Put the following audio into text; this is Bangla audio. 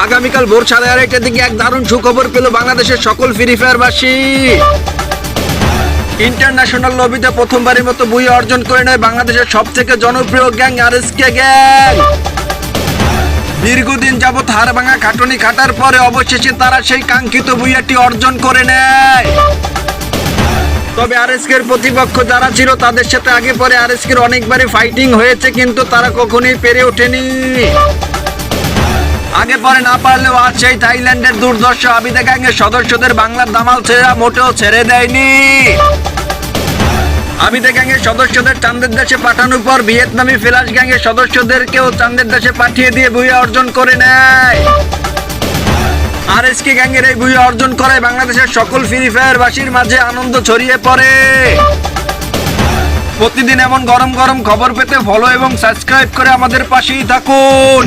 আগামীকাল ভোর আড়াইটার দিকে এক দারুণ সুখবর পেল বাংলাদেশের সকল ফ্রি ফায়ারবাসী। ইন্টারন্যাশনাল লবিতে প্রথমবারের মতো বুইয়া অর্জন করে নেয় বাংলাদেশের সব থেকে জনপ্রিয় গ্যাং আরএসকে গ্যাং। দীর্ঘদিন যাবৎ হাড় ভাঙা খাটুনি খাটার পরে অবশেষে তারা সেই কাঙ্ক্ষিত বুইয়াটি অর্জন করে নেয়। তবে আরএসকের প্রতিপক্ষ যারা ছিল তাদের সাথে আগে পরে আরএসকের অনেকবারই ফাইটিং হয়েছে, কিন্তু তারা কখনোই পেরে ওঠেনি। আগে পরে না পারলেও আজ সেই থাইল্যান্ডের দুর্ধর্ষ আবিদা গ্যাংয়ের সদস্যদের বাংলার দামাল ছেড়া মোটেও ছেড়ে দেয়নি। আবিদা গ্যাংয়ের সদস্যদের চাঁদের দেশে পাঠানোর পর ভিয়েতনামি ফ্ল্যাশ গ্যাংয়ের সদস্যদেরকেও চাঁদের দেশে পাঠিয়ে দিয়ে বুইয়া অর্জন করে নেয়। আরএসকে গ্যাংয়ের এই বুইয়া অর্জন করায় বাংলাদেশের সকল ফ্রি ফায়ারবাসীর মাঝে আনন্দ ছড়িয়ে পড়ে। প্রতিদিন এমন গরম গরম খবর পেতে ফলো এবং সাবস্ক্রাইব করে আমাদের পাশেই থাকুন।